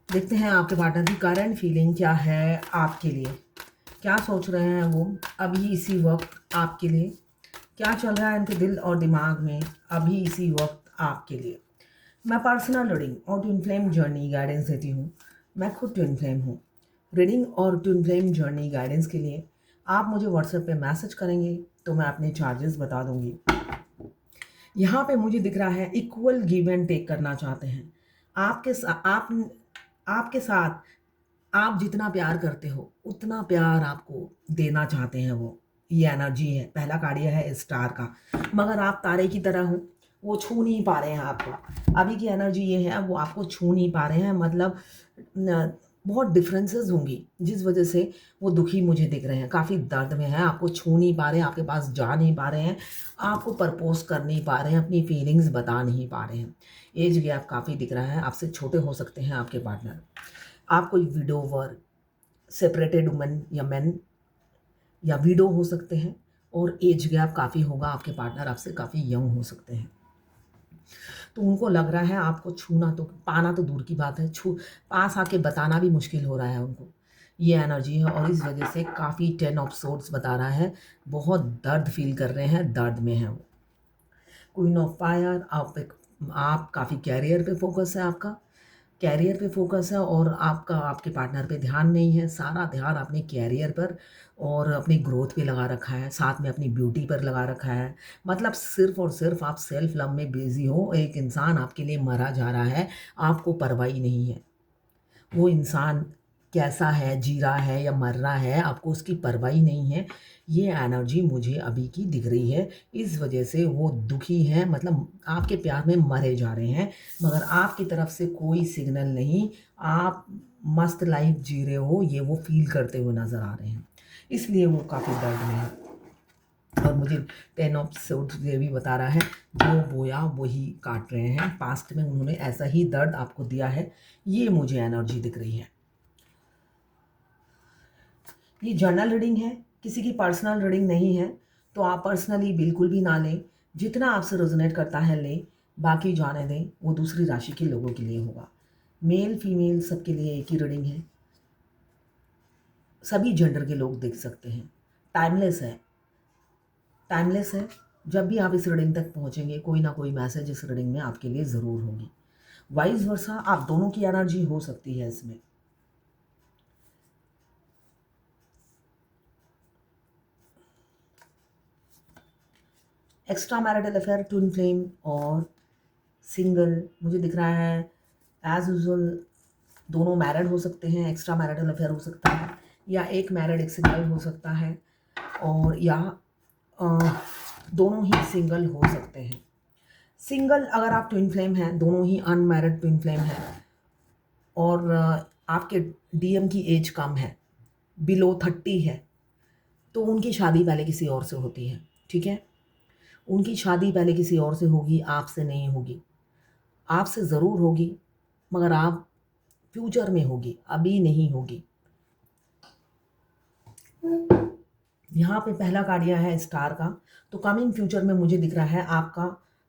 देखते हैं आपके पार्टनर की करंट फीलिंग क्या है आपके लिए, क्या सोच रहे हैं वो अभी इसी वक्त आपके लिए, क्या चल रहा है उनके दिल और दिमाग में अभी इसी वक्त आपके लिए। मैं पर्सनल रीडिंग और ट्विन फ्लेम जर्नी गाइडेंस देती हूँ। मैं खुद ट्विन फ्लेम हूँ। रीडिंग और ट्विन फ्लेम जर्नी गाइडेंस के लिए आप मुझे व्हाट्सएप पे मैसेज करेंगे तो मैं अपने चार्जेस बता दूंगी। यहाँ पे मुझे दिख रहा है इक्वल गिव एंड टेक करना चाहते हैं। आपके साथ आप जितना प्यार करते हो उतना प्यार आपको देना चाहते हैं वो। ये एनर्जी है, पहला कार्ड ये है स्टार का। मगर आप तारे की तरह हो, वो छू नहीं पा रहे हैं आपको। अभी की एनर्जी ये है, वो आपको छू नहीं पा रहे हैं। मतलब बहुत डिफरेंसेस होंगी जिस वजह से वो दुखी मुझे दिख रहे हैं, काफ़ी दर्द में है, आपको छू नहीं पा रहे हैं, आपके पास जा नहीं पा रहे हैं, आपको प्रपोज कर नहीं पा रहे हैं, अपनी फीलिंग्स बता नहीं पा रहे हैं। एज गैप काफ़ी दिख रहा है, आपसे छोटे हो सकते हैं आपके पार्टनर। आप कोई विडोवर, सेपरेटेड वुमन या मैन या विडो हो सकते हैं और एज गैप काफ़ी होगा। आपके पार्टनर आपसे काफ़ी यंग हो सकते हैं। तो उनको लग रहा है आपको छूना तो पाना तो दूर की बात है, पास आके बताना भी मुश्किल हो रहा है उनको। ये एनर्जी है और इस वजह से काफ़ी 10 ऑफ सोर्ड्स बता रहा है, बहुत दर्द फील कर रहे हैं, दर्द में है वो। क्वीन ऑफ फायर, आप काफ़ी कैरियर पे फोकस है, आपका कैरियर पे फोकस है और आपका आपके पार्टनर पे ध्यान नहीं है। सारा ध्यान अपने कैरियर पर और अपनी ग्रोथ पे लगा रखा है, साथ में अपनी ब्यूटी पर लगा रखा है। मतलब सिर्फ और सिर्फ आप सेल्फ लव में बिजी हो। एक इंसान आपके लिए मरा जा रहा है, आपको परवाह नहीं है। वो इंसान कैसा है, जी रहा है या मर रहा है, आपको उसकी परवाह नहीं है। ये एनर्जी मुझे अभी की दिख रही है। इस वजह से वो दुखी हैं, मतलब आपके प्यार में मरे जा रहे हैं, मगर आपकी तरफ से कोई सिग्नल नहीं। आप मस्त लाइफ जी रहे हो, ये वो फील करते हुए नज़र आ रहे हैं, इसलिए वो काफ़ी दर्द में है। और मुझे 10 ऑफ सोर्ड्स ये भी बता रहा है, जो बोया वही काट रहे हैं। पास्ट में उन्होंने ऐसा ही दर्द आपको दिया है, ये मुझे एनर्जी दिख रही है। ये जर्नल रीडिंग है, किसी की पर्सनल रीडिंग नहीं है, तो आप पर्सनली बिल्कुल भी ना लें। जितना आपसे रेजोनेट करता है लें, बाकी जाने दें, वो दूसरी राशि के लोगों के लिए होगा। मेल फीमेल सबके लिए एक ही रीडिंग है, सभी जेंडर के लोग देख सकते हैं। टाइमलेस है, टाइमलेस है। जब भी आप इस रीडिंग तक पहुंचेंगे, कोई ना कोई मैसेज इस रीडिंग में आपके लिए ज़रूर होगी। वाइस वर्सा आप दोनों की एनर्जी हो सकती है इसमें। Extra marital affair, twin flame और सिंगल मुझे दिख रहा है। एज यूजल दोनों मैरिड हो सकते हैं, एक्स्ट्रा मैरिटल अफेयर हो सकता है, या एक मैरिड एक सिंगल हो सकता है, और या अ, दोनों ही सिंगल हो सकते हैं। सिंगल अगर आप ट्विन फ्लेम हैं, दोनों ही अनमैरिड ट्विन फ्लेम हैं और आपके डीएम की एज कम है, बिलो 30 है, तो उनकी शादी पहले किसी और से होती है। ठीक है, उनकी शादी पहले किसी और से होगी, आपसे नहीं होगी। आपसे ज़रूर होगी, मगर आप फ्यूचर में होगी, अभी नहीं होगी। यहाँ पे पहला कार्ड यह है स्टार का, तो कमिंग फ्यूचर में मुझे दिख रहा है आपका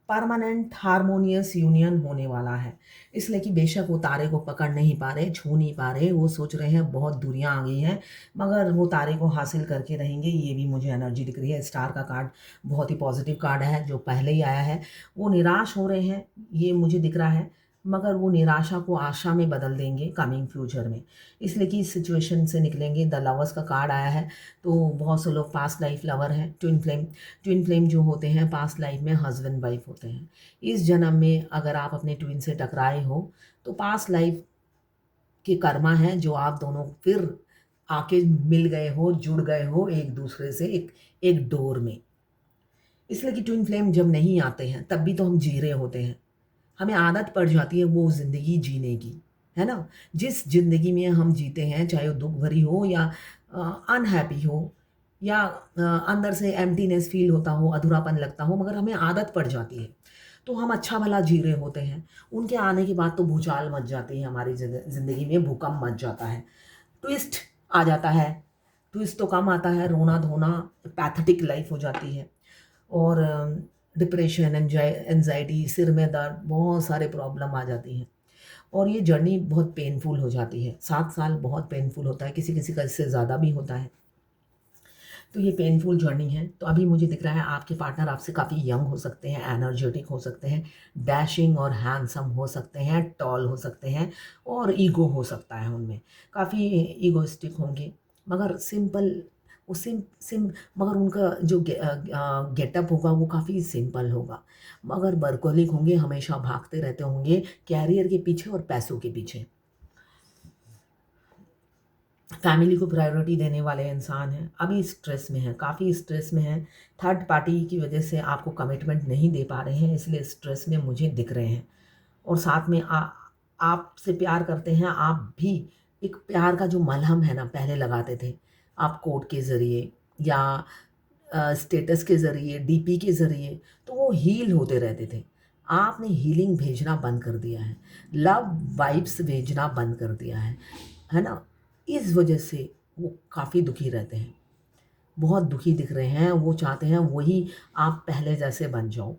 परमानेंट हारमोनियस यूनियन होने वाला है। इसलिए कि बेशक वो तारे को पकड़ नहीं पा रहे, छू नहीं पा रहे, वो सोच रहे हैं बहुत दूरियां आ गई हैं, मगर वो तारे को हासिल करके रहेंगे। ये भी मुझे एनर्जी दिख रही है। स्टार का कार्ड बहुत ही पॉजिटिव कार्ड है, जो पहले ही आया है। वो निराश हो रहे हैं, ये मुझे दिख रहा है, मगर वो निराशा को आशा में बदल देंगे कमिंग फ्यूचर में। इसलिए कि इस सिचुएशन से निकलेंगे। द लवर्स का कार्ड आया है, तो बहुत से लोग पास्ट लाइफ लवर हैं। ट्विन फ्लेम जो होते हैं पास्ट लाइफ में हस्बैंड वाइफ होते हैं। इस जन्म में अगर आप अपने ट्विन से टकराए हो तो पास्ट लाइफ के कर्मा हैं, जो आप दोनों फिर आके मिल गए हो, जुड़ गए हो एक दूसरे से एक एक डोर में। इसलिए कि ट्विन फ्लेम जब नहीं आते हैं तब भी तो हम जी रहे होते हैं, हमें आदत पड़ जाती है वो ज़िंदगी जीने की, है ना। जिस ज़िंदगी में हम जीते हैं, चाहे वो दुख भरी हो या अनहैप्पी हो, या अंदर से एम्प्टीनेस फील होता हो, अधूरापन लगता हो, मगर हमें आदत पड़ जाती है, तो हम अच्छा भला जी रहे होते हैं। उनके आने के बाद तो भूचाल मच जाती है हमारी ज़िंदगी में, भूकंप मच जाता है, ट्विस्ट आ जाता है। ट्विस्ट तो कम आता है, रोना धोना, पैथेटिक लाइफ हो जाती है, और डिप्रेशन, एंजाइटी, सिर में दर्द, बहुत सारे प्रॉब्लम आ जाती हैं। और ये जर्नी बहुत पेनफुल हो जाती है। 7 साल बहुत पेनफुल होता है, किसी किसी का इससे ज़्यादा भी होता है। तो ये पेनफुल जर्नी है। तो अभी मुझे दिख रहा है आपके पार्टनर आपसे काफ़ी यंग हो सकते हैं, एनर्जेटिक हो सकते हैं, डैशिंग और हैंडसम हो सकते हैं, टॉल हो सकते हैं और ईगो हो सकता है उनमें। काफ़ी ईगोइस्टिक होंगे, मगर सिंपल वो सिम सिम मगर उनका जो गेटअप होगा वो काफ़ी सिंपल होगा। मगर वर्कोहॉलिक होंगे, हमेशा भागते रहते होंगे कैरियर के पीछे और पैसों के पीछे। फैमिली को प्रायोरिटी देने वाले इंसान हैं, अभी स्ट्रेस में हैं, काफ़ी स्ट्रेस में हैं। थर्ड पार्टी की वजह से आपको कमिटमेंट नहीं दे पा रहे हैं, इसलिए स्ट्रेस में मुझे दिख रहे हैं। और साथ में आपसे प्यार करते हैं, आप भी एक प्यार का जो मलहम है ना पहले लगाते थे, आप कोड के ज़रिए या स्टेटस के ज़रिए, डीपी के ज़रिए, तो वो हील होते रहते थे। आपने हीलिंग भेजना बंद कर दिया है, लव वाइब्स भेजना बंद कर दिया है ना? इस वजह से वो काफ़ी दुखी रहते हैं, बहुत दुखी दिख रहे हैं। वो चाहते हैं वही आप पहले जैसे बन जाओ,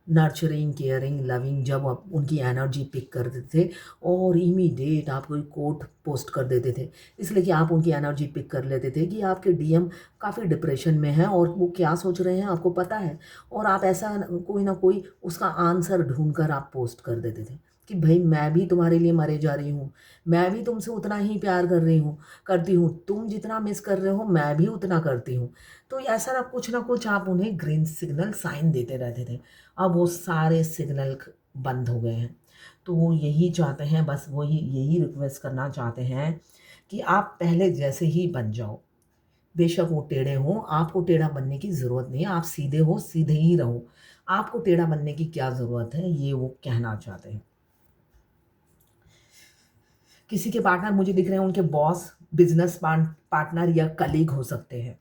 नर्चरिंग, केयरिंग, लविंग। जब आप उनकी एनर्जी पिक करते थे और इमीडिएट आप कोई कोट पोस्ट कर देते थे, इसलिए कि आप उनकी एनर्जी पिक कर लेते थे कि आपके डीएम काफ़ी डिप्रेशन में हैं और वो क्या सोच रहे हैं आपको पता है, और आप ऐसा कोई ना कोई उसका आंसर ढूँढकर आप पोस्ट कर देते थे कि भई मैं भी तुम्हारे लिए मरे जा रही हूँ, मैं भी तुमसे उतना ही प्यार करती हूँ, तुम जितना मिस कर रहे हो मैं भी उतना करती हूँ। तो ऐसा ना कुछ आप उन्हें ग्रीन सिग्नल साइन देते रहते थे। अब वो सारे सिग्नल बंद हो गए हैं। तो वो यही चाहते हैं, बस वही यही रिक्वेस्ट करना चाहते हैं कि आप पहले जैसे ही बन जाओ। बेशक वो टेढ़े हों, आपको टेढ़ा बनने की ज़रूरत नहीं है, आप सीधे हो, सीधे ही रहो। आपको टेढ़ा बनने की क्या ज़रूरत है, ये वो कहना चाहते हैं। किसी के पार्टनर मुझे दिख रहे हैं, उनके बॉस, बिज़नेस पार्टनर या कलीग हो सकते हैं।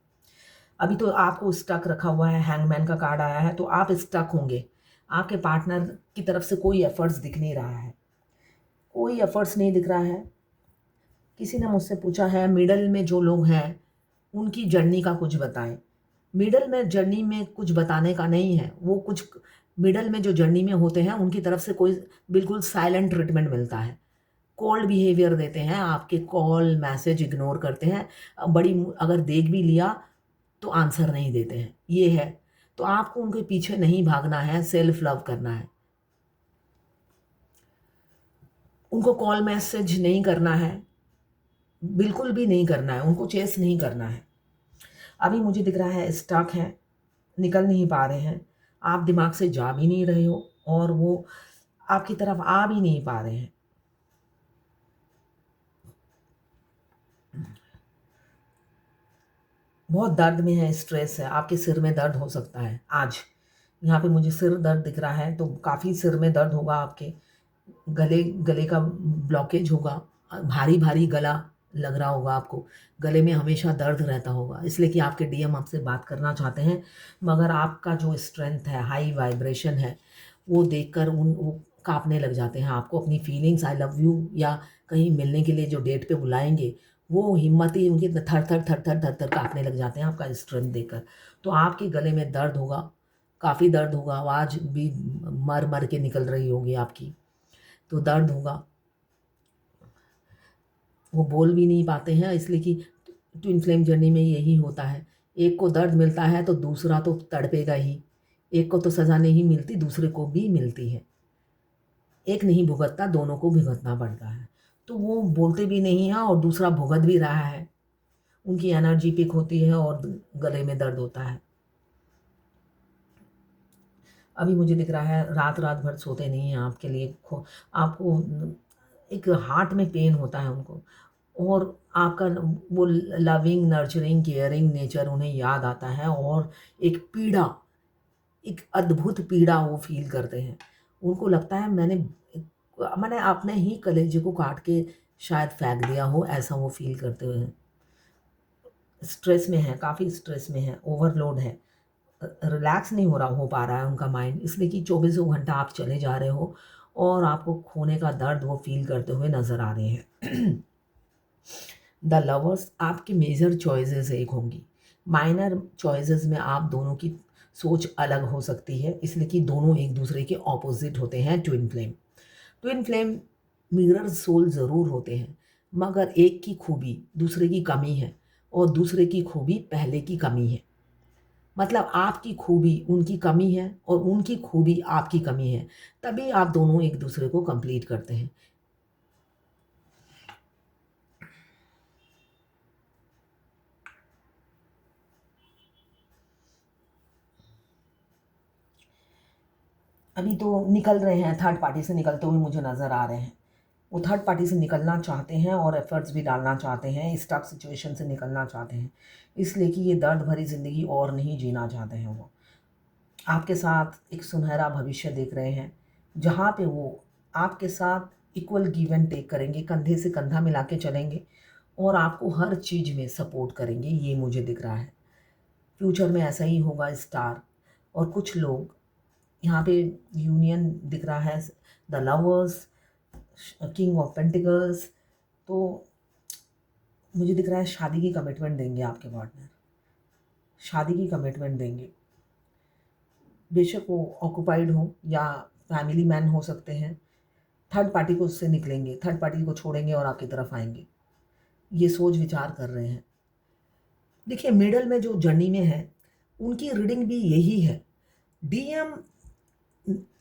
अभी तो आपको स्टक रखा हुआ है, हैंगमैन का कार्ड आया है, तो आप स्टक होंगे। आपके पार्टनर की तरफ से कोई एफर्ट्स दिख नहीं रहा है, कोई एफर्ट्स नहीं दिख रहा है। किसी ने मुझसे पूछा है मिडल में जो लोग हैं, उनकी जर्नी का कुछ बताएँ। मिडल में जर्नी में कुछ बताने का नहीं है, वो कुछ मिडल में जो जर्नी में होते हैं, उनकी तरफ से कोई बिल्कुल साइलेंट ट्रीटमेंट मिलता है। कोल्ड बिहेवियर देते हैं, आपके कॉल, मैसेज इग्नोर करते हैं। अगर देख भी लिया तो आंसर नहीं देते हैं, ये है। तो आपको उनके पीछे नहीं भागना है, सेल्फ लव करना है। उनको कॉल मैसेज नहीं करना है, बिल्कुल भी नहीं करना है, उनको चेस नहीं करना है। अभी मुझे दिख रहा है स्टक हैं, निकल नहीं पा रहे हैं। आप दिमाग से जा भी नहीं रहे हो और वो आपकी तरफ आ भी नहीं पा रहे हैं। बहुत दर्द में है, स्ट्रेस है, आपके सिर में दर्द हो सकता है आज। यहाँ पे मुझे सिर दर्द दिख रहा है, तो काफ़ी सिर में दर्द होगा आपके। गले गले का ब्लॉकेज होगा, भारी-भारी गला लग रहा होगा आपको। गले में हमेशा दर्द रहता होगा, इसलिए कि आपके डीएम आपसे बात करना चाहते हैं, मगर आपका जो स्ट्रेंथ है, हाई वाइब्रेशन है, वो देखकर वो काँपने लग जाते हैं। आपको अपनी फीलिंग्स आई लव यू या कहीं मिलने के लिए जो डेट पे बुलाएँगे, वो हिम्मत ही उनकी थर-थर, थर-थर, थर-थर काँपने लग जाते हैं आपका स्ट्रेंथ देखकर। तो आपके गले में दर्द होगा, काफ़ी दर्द होगा, आवाज़ भी मर-मर के निकल रही होगी आपकी। तो दर्द होगा, वो बोल भी नहीं पाते हैं, इसलिए कि ट्विन फ्लेम जर्नी में यही होता है। एक को दर्द मिलता है तो दूसरा तो तड़पेगा ही। एक को तो सज़ा नहीं मिलती, दूसरे को भी मिलती है। एक नहीं भुगतता, दोनों को भुगतना पड़ता है। तो वो बोलते भी नहीं हैं और दूसरा भुगत भी रहा है। उनकी एनर्जी पिक होती है और गले में दर्द होता है। अभी मुझे दिख रहा है रात-रात भर सोते नहीं हैं आपके लिए। आपको एक हार्ट में पेन होता है उनको, और आपका वो लविंग, नर्चरिंग, केयरिंग नेचर उन्हें याद आता है और एक पीड़ा, एक अद्भुत पीड़ा वो फ़ील करते हैं। उनको लगता है मैंने अपने ही कलेजे को काट के शायद फेंक दिया हो, ऐसा वो फ़ील करते हैं। स्ट्रेस में हैं, काफ़ी स्ट्रेस में हैं, ओवरलोड है। रिलैक्स नहीं हो पा रहा है उनका माइंड, इसलिए कि चौबीसों घंटा आप चले जा रहे हो और आपको खोने का दर्द वो फ़ील करते हुए नज़र आ रहे हैं। द लवर्स आपकी मेजर चॉइसेस एक होंगी, माइनर चॉइसेस में आप दोनों की सोच अलग हो सकती है, इसलिए कि दोनों एक दूसरे के ऑपोजिट होते हैं। ट्विन फ्लेम मिरर सोल ज़रूर होते हैं, मगर एक की खूबी दूसरे की कमी है और दूसरे की खूबी पहले की कमी है। मतलब आपकी खूबी उनकी कमी है और उनकी खूबी आपकी कमी है, तभी आप दोनों एक दूसरे को कंप्लीट करते हैं। अभी तो निकल रहे हैं, थर्ड पार्टी से निकलते हुए मुझे नज़र आ रहे हैं। वो थर्ड पार्टी से निकलना चाहते हैं और एफर्ट्स भी डालना चाहते हैं, स्टक सिचुएशन से निकलना चाहते हैं, इसलिए कि ये दर्द भरी ज़िंदगी और नहीं जीना चाहते हैं वो। आपके साथ एक सुनहरा भविष्य देख रहे हैं, जहाँ पे वो आपके साथ इक्वल गिव एंड टेक करेंगे, कंधे से कंधा मिला के चलेंगे और आपको हर चीज़ में सपोर्ट करेंगे, ये मुझे दिख रहा है। फ्यूचर में ऐसा ही होगा स्टार। और कुछ लोग यहाँ पे यूनियन दिख रहा है, the lovers, king of pentacles. तो मुझे दिख रहा है शादी की कमिटमेंट देंगे आपके पार्टनर, शादी की कमिटमेंट देंगे। बेशक वो ऑक्युपाइड हो या फैमिली मैन हो सकते हैं, थर्ड पार्टी को उससे निकलेंगे, थर्ड पार्टी को छोड़ेंगे और आपकी तरफ आएंगे, ये सोच विचार कर रहे हैं। देखिए मिडल में जो जर्नी में है उनकी रीडिंग भी यही है। डीएम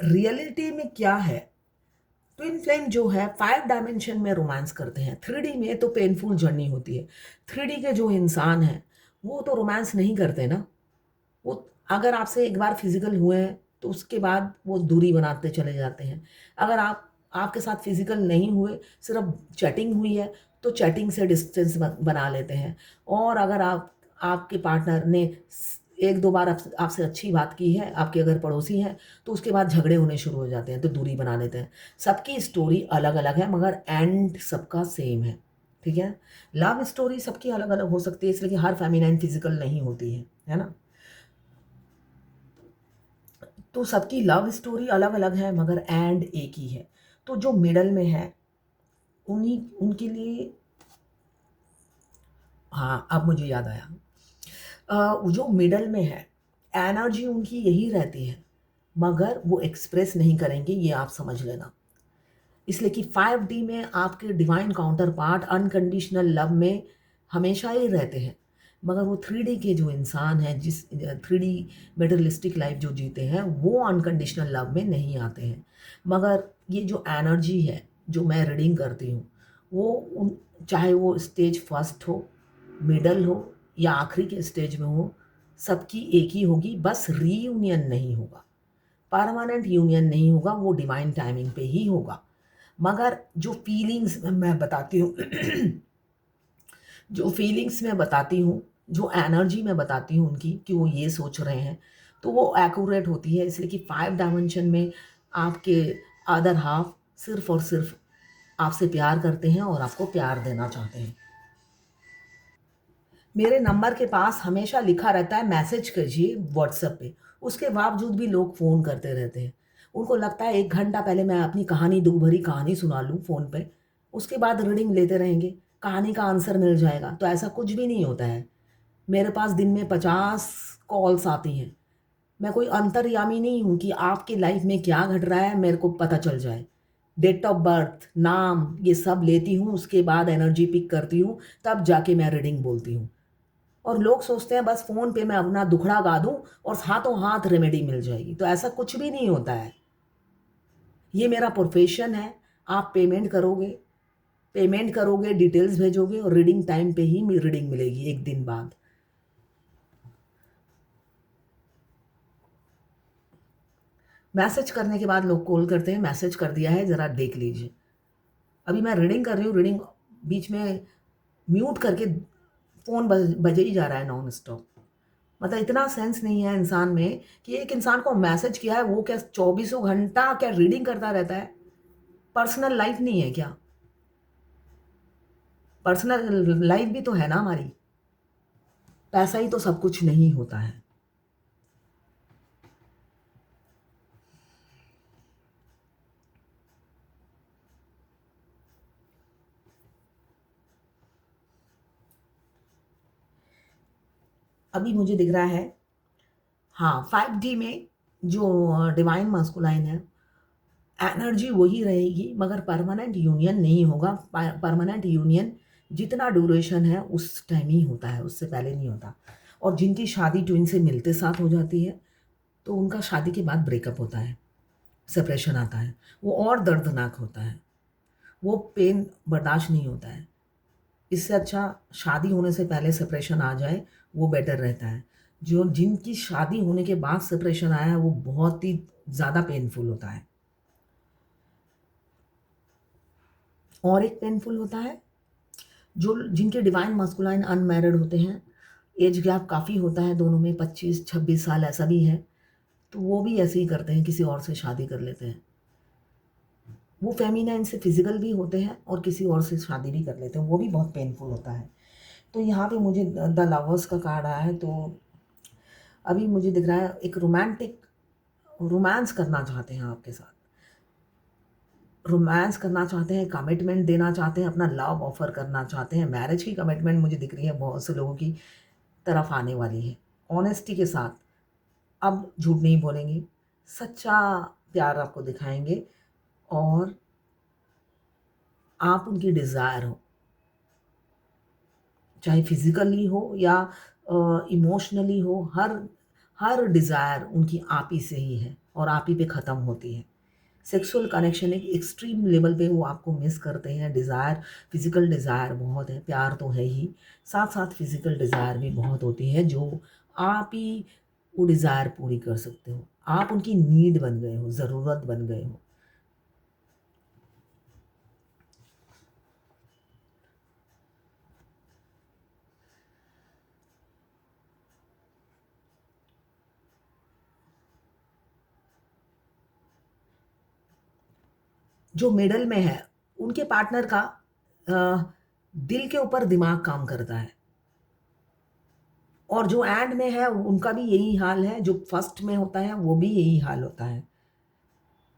रियलिटी में क्या है, ट्विन फ्लेम जो है 5 डायमेंशन में रोमांस करते हैं, 3D में तो पेनफुल जर्नी होती है। 3D के जो इंसान हैं वो तो रोमांस नहीं करते ना, वो अगर आपसे एक बार फिजिकल हुए हैं तो उसके बाद वो दूरी बनाते चले जाते हैं। अगर आपके साथ फिजिकल नहीं हुए, सिर्फ चैटिंग हुई है, तो चैटिंग से डिस्टेंस बना लेते हैं। और अगर आपके पार्टनर ने एक दो बार आपसे अच्छी बात की है, आपके अगर पड़ोसी हैं, तो उसके बाद झगड़े होने शुरू हो जाते हैं, तो दूरी बना लेते हैं। सबकी स्टोरी अलग अलग है, मगर एंड सबका सेम है। ठीक है, लव स्टोरी सबकी अलग अलग हो सकती है, इसलिए कि हर फेमिनाइन फिजिकल नहीं होती है ना। तो सबकी लव स्टोरी अलग अलग है, मगर एंड एक ही है। तो जो मिडल में है उन्हीं उनके लिए, हाँ अब मुझे याद आया, जो मिडल में है एनर्जी उनकी यही रहती है, मगर वो एक्सप्रेस नहीं करेंगे, ये आप समझ लेना। इसलिए कि 5D में आपके divine counter part unconditional love में हमेशा ही रहते हैं, मगर वो 3D के जो इंसान हैं, जिस 3D मेटेरियलिस्टिक लाइफ जो जीते हैं, वो अनकंडीशनल लव में नहीं आते हैं। मगर ये जो एनर्जी है जो मैं रीडिंग करती हूँ, वो चाहे वो स्टेज फर्स्ट हो, मिडल हो या आखिरी के स्टेज में हो, सबकी एक ही होगी, बस रीयूनियन नहीं होगा, परमानेंट यूनियन नहीं होगा, वो डिवाइन टाइमिंग पे ही होगा। मगर जो फीलिंग्स मैं बताती हूँ जो फीलिंग्स मैं बताती हूँ, जो एनर्जी मैं बताती हूँ उनकी कि वो ये सोच रहे हैं, तो वो एक्यूरेट होती है। इसलिए कि 5 डायमेंशन में आपके अदर हाफ सिर्फ और सिर्फ आपसे प्यार करते हैं और आपको प्यार देना चाहते हैं। मेरे नंबर के पास हमेशा लिखा रहता है मैसेज कीजिए व्हाट्सएप पे, उसके बावजूद भी लोग फ़ोन करते रहते हैं। उनको लगता है 1 घंटा पहले मैं अपनी कहानी, दुःख भरी कहानी सुना लूँ फ़ोन पे, उसके बाद रीडिंग लेते रहेंगे, कहानी का आंसर मिल जाएगा, तो ऐसा कुछ भी नहीं होता है। मेरे पास दिन में 50 कॉल्स आती हैं। मैं कोई अंतर्यामी नहीं हूँ कि आपकी लाइफ में क्या घट रहा है मेरे को पता चल जाए। डेट ऑफ बर्थ, नाम, ये सब लेती हूँ, उसके बाद एनर्जी पिक करती हूँ, तब जाके मैं रीडिंग बोलती हूँ। और लोग सोचते हैं बस फ़ोन पे मैं अपना दुखड़ा गा दूँ और हाथों हाथ रेमेडी मिल जाएगी, तो ऐसा कुछ भी नहीं होता है। ये मेरा प्रोफेशन है। आप पेमेंट करोगे, डिटेल्स भेजोगे और रीडिंग टाइम पे ही रीडिंग मिलेगी 1 दिन बाद। मैसेज करने के बाद लोग कॉल करते हैं, मैसेज कर दिया है, ज़रा देख लीजिए। अभी मैं रीडिंग कर रही हूँ, रीडिंग बीच में म्यूट करके फ़ोन बजे ही जा रहा है नॉन स्टॉप। मतलब इतना सेंस नहीं है इंसान में कि एक इंसान को मैसेज किया है, वो क्या चौबीसों घंटा क्या रीडिंग करता रहता है? पर्सनल लाइफ नहीं है क्या? पर्सनल लाइफ भी तो है ना हमारी। पैसा ही तो सब कुछ नहीं होता है। अभी मुझे दिख रहा है, हाँ 5D में जो डिवाइन मास्कुलाइन है एनर्जी वही रहेगी मगर परमानेंट यूनियन नहीं होगा। परमानेंट यूनियन जितना ड्यूरेशन है उस टाइम ही होता है, उससे पहले नहीं होता। और जिनकी शादी ट्विन से मिलते साथ हो जाती है तो उनका शादी के बाद ब्रेकअप होता है, सेपरेशन आता है। वो और दर्दनाक होता है, वो पेन बर्दाश्त नहीं होता है। इससे अच्छा शादी होने से पहले सेपरेशन आ जाए, वो बेटर रहता है। जो जिनकी शादी होने के बाद सेपरेशन आया है वो बहुत ही ज़्यादा पेनफुल होता है। और एक पेनफुल होता है जो जिनके डिवाइन मस्कुलाइन अनमैरिड होते हैं, एज गैप काफ़ी होता है दोनों में, 25-26 साल ऐसा भी है, तो वो भी ऐसे ही करते हैं, किसी और से शादी कर लेते हैं। वो फेमिनाइन से फिजिकल भी होते हैं और किसी और से शादी भी कर लेते हैं, वो भी बहुत पेनफुल होता है। तो यहाँ पे मुझे द लवर्स का कार्ड आया है, तो अभी मुझे दिख रहा है एक रोमांटिक रोमांस करना चाहते हैं आपके साथ, रोमांस करना चाहते हैं, कमिटमेंट देना चाहते हैं, अपना लव ऑफर करना चाहते हैं। मैरिज की कमिटमेंट मुझे दिख रही है बहुत से लोगों की तरफ आने वाली है। ऑनेस्टी के साथ अब झूठ नहीं बोलेंगे, सच्चा प्यार आपको दिखाएंगे और आप उनकी डिज़ायर हो, चाहे फिजिकली हो या इमोशनली हो, हर हर डिज़ायर उनकी आप ही से ही है और आप ही पे ख़त्म होती है। सेक्सुअल कनेक्शन एक एक्सट्रीम लेवल पे वो आपको मिस करते हैं। डिज़ायर, फिजिकल डिज़ायर बहुत है, प्यार तो है ही, साथ साथ फिजिकल डिज़ायर भी बहुत होती है जो आप ही वो डिज़ायर पूरी कर सकते हो। आप उनकी नीड बन गए हो, ज़रूरत बन गए हो। जो मिडल में है उनके पार्टनर का दिल के ऊपर दिमाग काम करता है, और जो एंड में है उनका भी यही हाल है, जो फर्स्ट में होता है वो भी यही हाल होता है।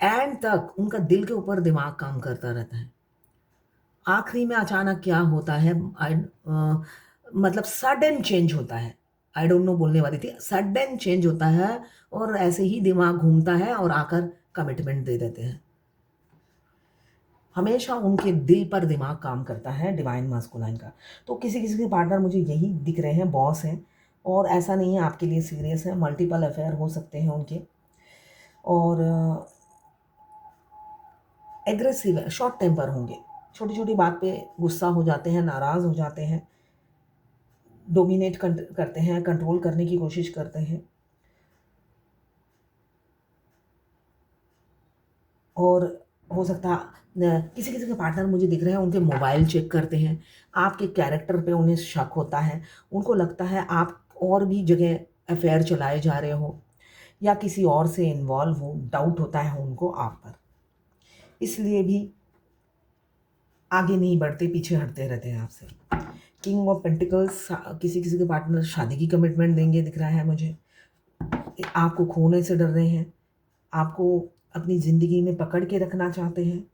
एंड तक उनका दिल के ऊपर दिमाग काम करता रहता है। आखिरी में अचानक क्या होता है, मतलब सडन चेंज होता है। आई डोंट नो बोलने वाली थी, सडन चेंज होता है और ऐसे ही दिमाग घूमता है और आकर कमिटमेंट दे देते हैं। हमेशा उनके दिल पर दिमाग काम करता है डिवाइन मास्कुलाइन का। तो किसी किसी के पार्टनर मुझे यही दिख रहे हैं, बॉस हैं, और ऐसा नहीं है आपके लिए सीरियस है, मल्टीपल अफेयर हो सकते हैं उनके, और एग्रेसिव है, शॉर्ट टेम्पर होंगे, छोटी छोटी बात पे गुस्सा हो जाते हैं, नाराज़ हो जाते हैं, डोमिनेट करते हैं, कंट्रोल करने की कोशिश करते हैं। और हो सकता है किसी किसी के पार्टनर मुझे दिख रहे हैं उनके मोबाइल चेक करते हैं, आपके कैरेक्टर पे उन्हें शक होता है, उनको लगता है आप और भी जगह अफेयर चलाए जा रहे हो या किसी और से इन्वॉल्व हो, डाउट होता है उनको आप पर, इसलिए भी आगे नहीं बढ़ते, पीछे हटते रहते हैं आपसे। किंग ऑफ पेंटिकल्स, किसी किसी के पार्टनर शादी की कमिटमेंट देंगे दिख रहा है मुझे, आपको खोने से डर रहे हैं, आपको अपनी ज़िंदगी में पकड़ के रखना चाहते हैं।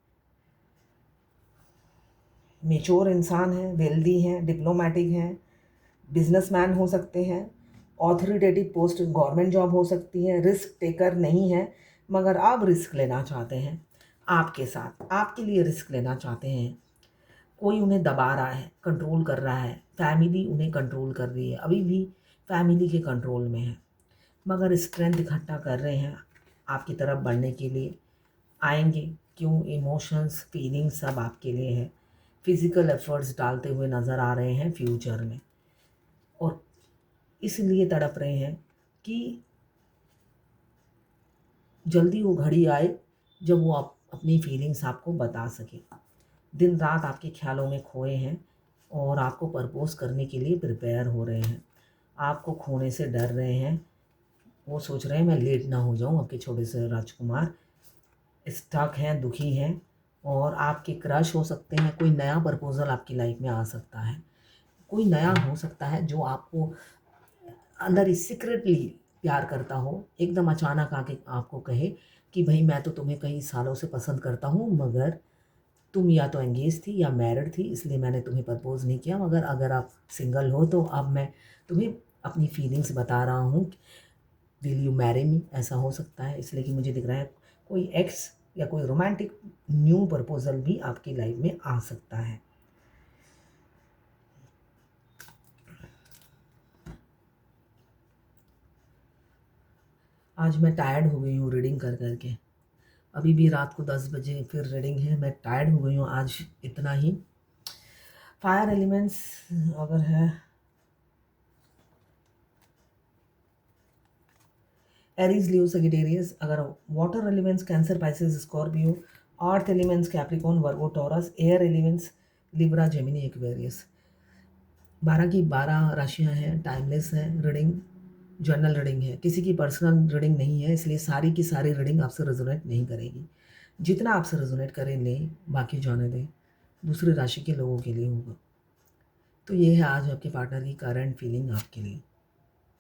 मेच्योर इंसान हैं, वेल्दी हैं, डिप्लोमेटिक हैं, बिजनेसमैन हो सकते हैं, ऑथोरिटेटिव पोस्ट गवर्नमेंट जॉब हो सकती है, रिस्क टेकर नहीं है मगर आप रिस्क लेना चाहते हैं, आपके साथ आपके लिए रिस्क लेना चाहते हैं। कोई उन्हें दबा रहा है, कंट्रोल कर रहा है, फैमिली उन्हें कंट्रोल कर रही है, अभी भी फैमिली के कंट्रोल में है, मगर स्ट्रेंथ इकट्ठा कर रहे हैं आपकी तरफ बढ़ने के लिए। आएंगे क्यों, इमोशंस फीलिंग्स सब आपके लिए है, फिज़िकल एफर्ट्स डालते हुए नज़र आ रहे हैं फ्यूचर में, और इसलिए तड़प रहे हैं कि जल्दी वो घड़ी आए जब वो आप अपनी फीलिंग्स आपको बता सके। दिन रात आपके ख्यालों में खोए हैं और आपको प्रपोज़ करने के लिए प्रिपेयर हो रहे हैं, आपको खोने से डर रहे हैं। वो सोच रहे हैं मैं लेट ना हो जाऊं, आपके छोटे से राजकुमार स्टक हैं, दुखी हैं, और आपके क्रश हो सकते हैं, कोई नया प्रपोज़ल आपकी लाइफ में आ सकता है, कोई नया हो सकता है जो आपको अंदर ही सीक्रेटली प्यार करता हो, एकदम अचानक आके आपको कहे कि भाई मैं तो तुम्हें कई सालों से पसंद करता हूँ, मगर तुम या तो एंगेज थी या मैरिड थी, इसलिए मैंने तुम्हें प्रपोज़ नहीं किया, मगर अगर आप सिंगल हो तो अब मैं तुम्हें अपनी फीलिंग्स बता रहा हूँ, विल यू मैरी मी, ऐसा हो सकता है। इसलिए कि मुझे दिख रहा है कोई एक्स या कोई रोमांटिक न्यू प्रपोजल भी आपकी लाइफ में आ सकता है। आज मैं टायर्ड हो गई हूँ रीडिंग कर कर के। अभी भी रात को 10 बजे फिर रीडिंग है। मैं टायर्ड हो गई हूँ आज, इतना ही। फायर एलिमेंट्स अगर है, एरीज, लियो, सजिटेरियस। अगर water elements Cancer, Pisces, Scorpio. Earth elements Capricorn, Virgo, Taurus. Air elements Libra, Gemini, Aquarius. 12 की 12 राशियां हैं, टाइमलेस है रीडिंग, जनरल रीडिंग है, किसी की पर्सनल रीडिंग नहीं है, इसलिए सारी की सारी रीडिंग आपसे रेजोनेट नहीं करेगी। जितना आपसे रेजोनेट करे लें, बाकी जाने दें, दूसरी राशि के लोगों के लिए होगा। तो ये है आज आपके पार्टनर की करंट फीलिंग आपके लिए।